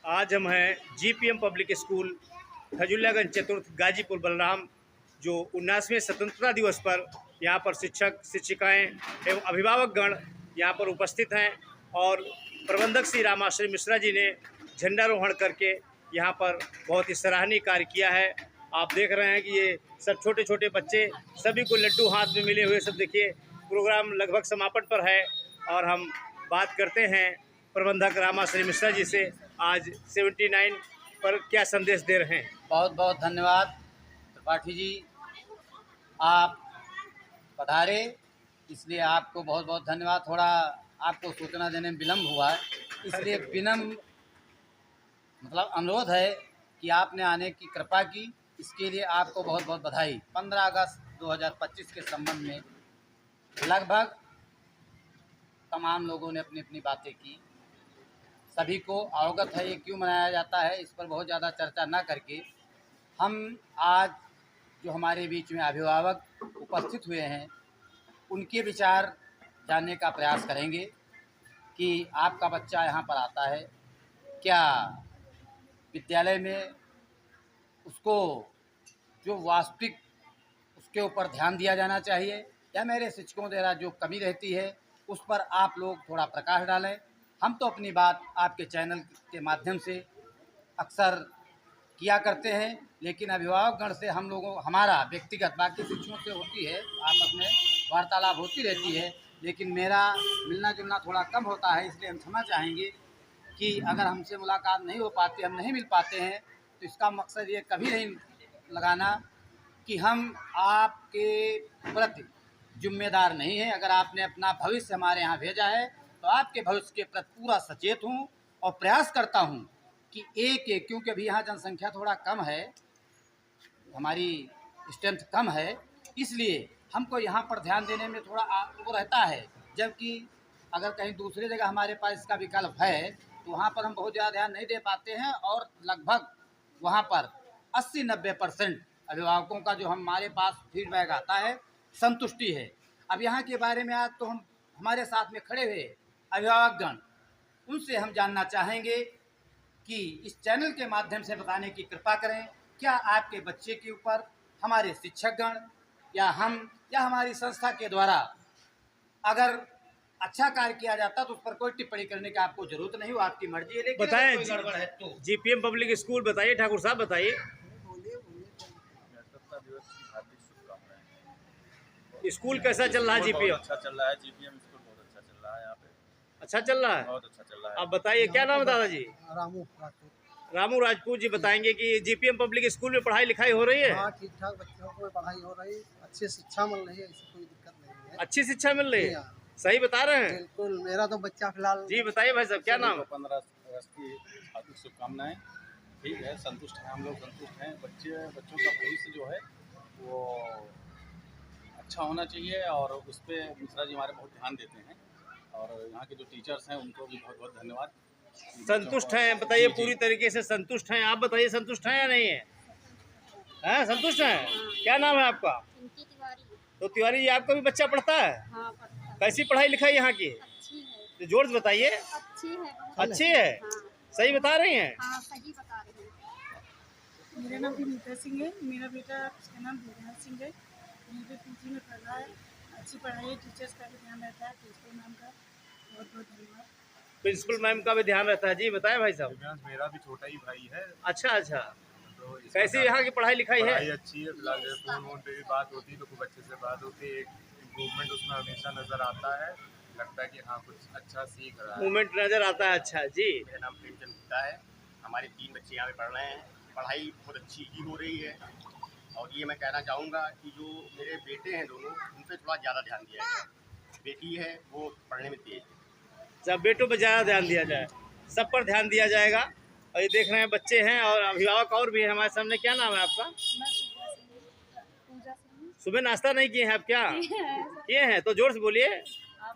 आज हम हैं जीपीएम पब्लिक स्कूल खजुल्लागंज चतुर्थ गाजीपुर बलराम, जो 19वें स्वतंत्रता दिवस पर यहाँ पर शिक्षक शिक्षिकाएं एवं अभिभावकगण यहाँ पर उपस्थित हैं और प्रबंधक श्री रामाश्री मिश्रा जी ने झंडारोहण करके यहाँ पर बहुत ही सराहनीय कार्य किया है। आप देख रहे हैं कि ये सब छोटे छोटे बच्चे, सभी को लड्डू हाथ में मिले हुए, सब देखिए प्रोग्राम लगभग समापन पर है। और हम बात करते हैं प्रबंधक रामाश्री मिश्रा जी से, आज 79 पर क्या संदेश दे रहे हैं। बहुत बहुत धन्यवाद त्रिपाठी जी, आप पधारे इसलिए आपको बहुत बहुत धन्यवाद। थोड़ा आपको सूचना देने में विलम्ब हुआ है, इसलिए विनम्र मतलब अनुरोध है कि आपने आने की कृपा की, इसके लिए आपको बहुत बहुत बधाई। 15 अगस्त 2025 के संबंध में लगभग तमाम लोगों ने अपनी अपनी बातें की, सभी को अवगत है ये क्यों मनाया जाता है। इस पर बहुत ज़्यादा चर्चा ना करके हम आज जो हमारे बीच में अभिभावक उपस्थित हुए हैं उनके विचार जानने का प्रयास करेंगे कि आपका बच्चा यहाँ पर आता है, क्या विद्यालय में उसको जो वास्तविक उसके ऊपर ध्यान दिया जाना चाहिए, या मेरे शिक्षकों द्वारा जो कमी रहती है उस पर आप लोग थोड़ा प्रकाश डालें। हम तो अपनी बात आपके चैनल के माध्यम से अक्सर किया करते हैं, लेकिन अभिभावकगण से हम लोगों हमारा व्यक्तिगत बाकी शिक्षकों से होती है, आपस में वार्तालाप होती रहती है, लेकिन मेरा मिलना जुलना थोड़ा कम होता है। इसलिए हम क्षमा चाहेंगे कि अगर हमसे मुलाकात नहीं हो पाती, हम नहीं मिल पाते हैं, तो इसका मकसद ये कभी नहीं लगाना कि हम आपके प्रति जिम्मेदार नहीं हैं। अगर आपने अपना भविष्य हमारे यहाँ भेजा है तो आपके भविष्य के प्रति पूरा सचेत हूँ और प्रयास करता हूँ कि एक क्योंकि अभी यहाँ जनसंख्या थोड़ा कम है, हमारी स्ट्रेंथ कम है, इसलिए हमको यहाँ पर ध्यान देने में थोड़ा वो रहता है। जबकि अगर कहीं दूसरी जगह हमारे पास इसका विकल्प है तो वहाँ पर हम बहुत ज़्यादा ध्यान नहीं दे पाते हैं, और लगभग वहाँ पर 80-90% अभिभावकों का जो हमारे पास फीडबैक आता है संतुष्टि है। अब यहाँ के बारे में आज तो हम हमारे साथ में खड़े हुए अभिभावकगण, उनसे हम जानना चाहेंगे कि इस चैनल के माध्यम से बताने की कृपा करें, क्या आपके बच्चे के ऊपर हमारे शिक्षकगण या हम या हमारी संस्था के द्वारा अगर अच्छा कार्य किया जाता तो उस पर कोई टिप्पणी करने की आपको जरूरत नहीं हो, आपकी मर्जी है। लेकिन बताएं, कोई गड़बड़ है तो जीपीएम पब्लिक स्कूल बताइए, ठाकुर साहब बताइए। स्कूल कैसा चल रहा है जीपीएम? अच्छा चल रहा है, जीपीएम स्कूल बहुत अच्छा चल रहा है, यहाँ पे अच्छा चल रहा है, बहुत अच्छा चल रहा है। आप बताइए क्या नाम है दादाजी? रामू राजपूत जी बताएंगे कि जीपीएम पब्लिक स्कूल में पढ़ाई लिखाई हो रही है। हाँ, ठीक ठाक बच्चों को पढ़ाई हो रही, अच्छी शिक्षा मिल रही है, ऐसी कोई दिक्कत नहीं है। अच्छी शिक्षा मिल रही है, सही बता रहे हैं? बिल्कुल। मेरा तो बच्चा फिलहाल जी बताइए भाई साहब, क्या नाम है? 15 अगस्त की हार्दिक शुभकामनाएं। ठीक है, संतुष्ट हैं, हम लोग संतुष्ट हैं। बच्चों का भविष्य जो है वो अच्छा होना चाहिए, और उस पर मिश्रा जी हमारे बहुत ध्यान देते हैं, और यहाँ के जो टीचर्स हैं उनको भी बहुत बहुत धन्यवाद। संतुष्ट हैं? बताइए पूरी तरीके से संतुष्ट हैं? आप बताइए संतुष्ट हैं या नहीं है? हैं, संतुष्ट हैं? क्या नाम है आपका? तो तिवारी जी, आपका भी बच्चा पढ़ता है? हाँ, पढ़ता है। कैसी पढ़ाई लिखाई यहाँ की? अच्छी है। तो जोर से बताइए। अच्छी है। अच्छी है? हाँ, सही बता रही हैं? हाँ, सही बता रही हैं। मेरा नाम विनीता सिंह है, मेरा बेटा उसका नाम भूपेंद्र सिंह है, मेरे पीजी में पढ़ रहा है। अच्छी पढ़ाई है, टीचर्स का भी ध्यान रहता है, प्रिंसिपल मैम का बहुत बहुत धन्यवाद। प्रिंसिपल मैम का भी ध्यान रहता है। जी बताएं भाई साहब। मेरा भी छोटा ही भाई है। अच्छा अच्छा, तो कैसी यहाँ की पढ़ाई लिखाई है? पढ़ाई अच्छी है। फिलहाल फोन पे भी बात होती है तो खूब अच्छे से बात होती है, एक इम्प्रूवमेंट उसमें हमेशा नज़र आता है, लगता है कि हाँ कुछ अच्छा सीख रहा है, मूवमेंट नजर आता है। अच्छा जी। मेरा नाम प्रेमचंद गुप्ता है, हमारे 3 बच्चे यहाँ पे पढ़ रहे हैं, पढ़ाई बहुत अच्छी ही हो रही है। और ये मैं कहना चाहूँगा कि जो मेरे बेटे हैं दोनों, उन पर थोड़ा ज़्यादा ध्यान दिया जाए। बेटी है वो पढ़ने में तेज है। सब बेटों पर ज़्यादा ध्यान दिया जाए, सब पर ध्यान दिया जाएगा। और ये देख रहे हैं बच्चे हैं और अभिभावक और भी हैं हमारे सामने। क्या नाम है आपका? पूजा सिंह। सुबह नाश्ता नहीं किए हैं आप? क्या किए हैं? तो जोर से बोलिए।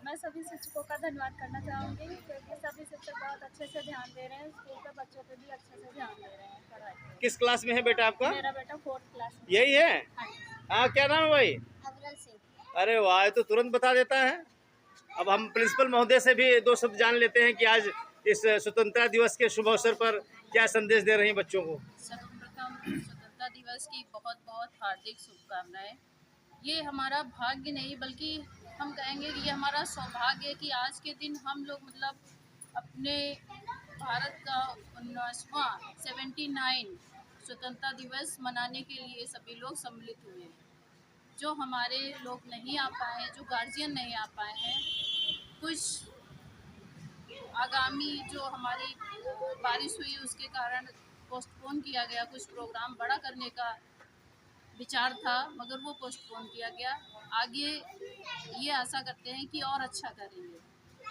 मैं सभी शिक्षकों का धन्यवाद करना चाहूँगी, क्योंकि सभी शिक्षक बहुत अच्छे से ध्यान दे रहे हैं, स्कूल के बच्चों पे भी अच्छे से ध्यान दे रहे हैं पढ़ाई पे। किस क्लास में है बेटा आपका? मेरा बेटा 4th क्लास में। यही है? हाँ, हाँ, क्या नाम है भाई? अग्रल सिंह। अरे वाह, ये तो तुरंत बता देता है। अब हम प्रिंसिपल महोदय से भी 2 शब्द जान लेते हैं कि आज इस स्वतंत्रता दिवस के शुभ अवसर पर क्या संदेश दे रही हैं बच्चों को? सर्वप्रथम स्वतंत्रता दिवस की बहुत बहुत हार्दिक शुभकामनाएं। ये हमारा भाग्य नहीं बल्कि हम कहेंगे कि ये हमारा सौभाग्य है कि आज के दिन हम लोग मतलब अपने भारत का 19वां 79 स्वतंत्रता दिवस मनाने के लिए सभी लोग सम्मिलित हुए हैं। जो हमारे लोग नहीं आ पाए हैं, जो गार्जियन नहीं आ पाए हैं, कुछ आगामी जो हमारी बारिश हुई उसके कारण पोस्टपोन किया गया। कुछ प्रोग्राम बड़ा करने का विचार था मगर वो पोस्टपोन किया गया। आगे ये आशा करते हैं कि और अच्छा करेंगे,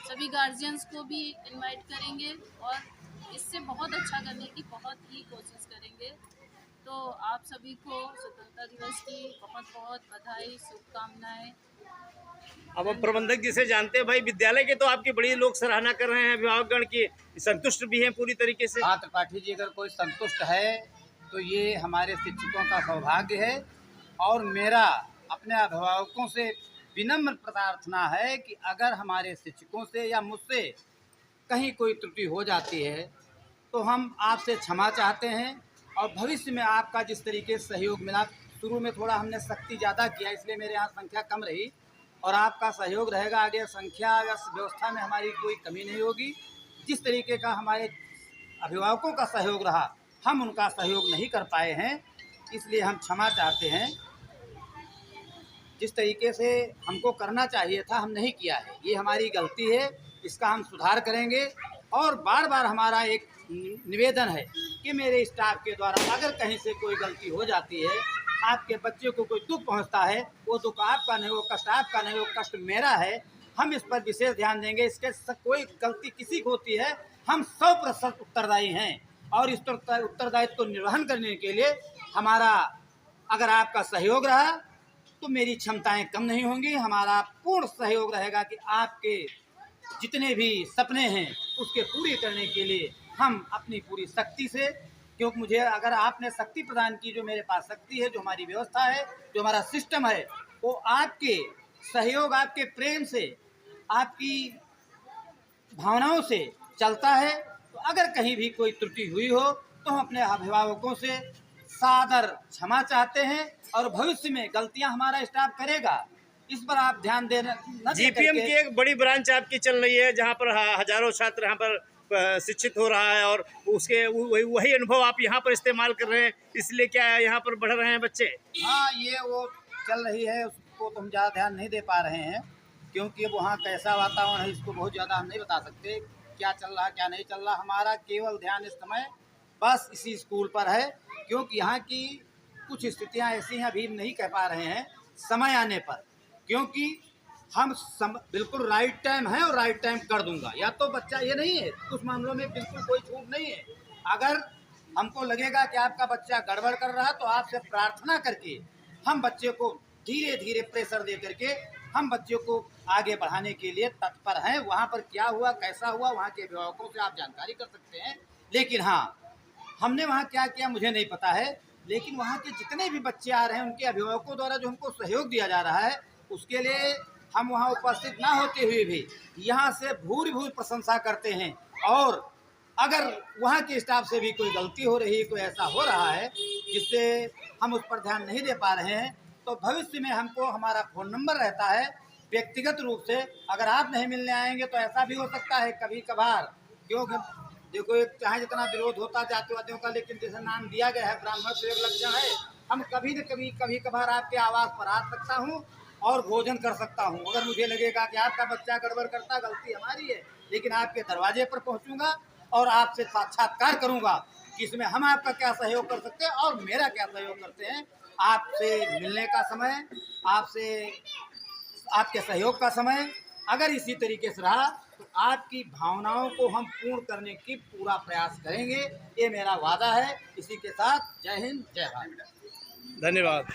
सभी गार्जियंस को भी इनवाइट करेंगे और इससे बहुत अच्छा करने की बहुत ही कोशिश करेंगे। तो आप सभी को स्वतंत्रता दिवस की बहुत बहुत बधाई, शुभकामनाएं। अब हम प्रबंधक जी से जानते हैं, भाई विद्यालय के तो आपकी बड़ी लोग सराहना कर रहे हैं, अभिभावकगण की संतुष्ट भी हैं पूरी तरीके से। हाँ त्रिपाठी जी, अगर कोई संतुष्ट है तो ये हमारे शिक्षकों का सौभाग्य है। और मेरा अपने अभिभावकों से विनम्र प्रार्थना है कि अगर हमारे शिक्षकों से या मुझसे कहीं कोई त्रुटि हो जाती है तो हम आपसे क्षमा चाहते हैं। और भविष्य में आपका जिस तरीके से सहयोग मिला, शुरू में थोड़ा हमने सख्ती ज़्यादा किया इसलिए मेरे यहाँ संख्या कम रही, और आपका सहयोग रहेगा आगे, संख्या या व्यवस्था में हमारी कोई कमी नहीं होगी। जिस तरीके का हमारे अभिभावकों का सहयोग रहा, हम उनका सहयोग नहीं कर पाए हैं, इसलिए हम क्षमा चाहते हैं। जिस तरीके से हमको करना चाहिए था हम नहीं किया है, ये हमारी गलती है, इसका हम सुधार करेंगे। और बार बार हमारा एक निवेदन है कि मेरे स्टाफ के द्वारा अगर कहीं से कोई गलती हो जाती है, आपके बच्चे को कोई दुख पहुंचता है, वो दुख आपका नहीं, वो कष्ट आपका नहीं, वो कष्ट मेरा है, हम इस पर विशेष ध्यान देंगे। इसके कोई गलती किसी को होती है, हम 100% उत्तरदायी हैं और इस उत्तरदायित्व को निर्वहन करने के लिए हमारा अगर आपका सहयोग रहा तो मेरी क्षमताएं कम नहीं होंगी। हमारा पूर्ण सहयोग रहेगा कि आपके जितने भी सपने हैं उसके पूरे करने के लिए हम अपनी पूरी शक्ति से, क्योंकि मुझे अगर आपने शक्ति प्रदान की, जो मेरे पास शक्ति है, जो हमारी व्यवस्था है, जो हमारा सिस्टम है, वो आपके सहयोग, आपके प्रेम से, आपकी भावनाओं से चलता है। तो अगर कहीं भी कोई त्रुटि हुई हो तो हम अपने अभिभावकों से सादर क्षमा चाहते हैं और भविष्य में गलतियां हमारा स्टाफ करेगा, इस पर आप ध्यान देना। जीपीएम की एक बड़ी ब्रांच आपकी चल रही है जहां पर हजारों छात्र यहां पर शिक्षित हो रहा है और उसके वही अनुभव आप यहां पर इस्तेमाल कर रहे हैं, इसलिए क्या यहां पर बढ़ रहे हैं बच्चे? हाँ, ये वो चल रही है, उसको तो हम ज़्यादा ध्यान नहीं दे पा रहे हैं क्योंकि वहाँ कैसा वातावरण है इसको बहुत ज़्यादा हम नहीं बता सकते, क्या चल रहा क्या नहीं चल रहा। हमारा केवल ध्यान इस समय बस इसी स्कूल पर है, क्योंकि यहाँ की कुछ स्थितियाँ ऐसी हैं, अभी नहीं कह पा रहे हैं समय आने पर, क्योंकि हम बिल्कुल राइट टाइम है और राइट टाइम कर दूंगा। या तो बच्चा ये नहीं है, कुछ मामलों में बिल्कुल कोई छूट नहीं है। अगर हमको लगेगा कि आपका बच्चा गड़बड़ कर रहा है तो आपसे प्रार्थना करके हम बच्चे को धीरे धीरे प्रेशर दे करके हम बच्चों को आगे बढ़ाने के लिए तत्पर हैं। वहाँ पर क्या हुआ, कैसा हुआ, वहाँ के अभिभावकों से आप जानकारी कर सकते हैं। लेकिन हाँ, हमने वहाँ क्या किया मुझे नहीं पता है, लेकिन वहाँ के जितने भी बच्चे आ रहे हैं उनके अभिभावकों द्वारा जो हमको सहयोग दिया जा रहा है उसके लिए हम वहाँ उपस्थित ना होते हुए भी यहाँ से भूरी प्रशंसा करते हैं। और अगर वहाँ के स्टाफ से भी कोई गलती हो रही है, कोई ऐसा हो रहा है जिससे हम उस पर ध्यान नहीं दे पा रहे हैं, तो भविष्य में हमको हमारा फ़ोन नंबर रहता है, व्यक्तिगत रूप से अगर आप नहीं मिलने आएंगे तो ऐसा भी हो सकता है कभी कभार, क्योंकि देखो चाहे जितना विरोध होता जातिवादियों का, लेकिन जैसे नाम दिया गया है ब्राह्मण से एक लक्षण है, हम कभी न कभी कभार आपके आवास पर आ सकता हूँ और भोजन कर सकता हूँ। अगर मुझे लगेगा कि आपका बच्चा गड़बड़ करता, गलती हमारी है, लेकिन आपके दरवाजे पर पहुँचूंगा और आपसे साक्षात्कार करूँगा कि इसमें हम आपका क्या सहयोग कर सकते हैं और मेरा क्या सहयोग करते हैं। आपसे मिलने का समय, आपसे आपके सहयोग का समय अगर इसी तरीके से रहा तो आपकी भावनाओं को हम पूर्ण करने की पूरा प्रयास करेंगे, ये मेरा वादा है। इसी के साथ जय हिंद, जय भारत, धन्यवाद।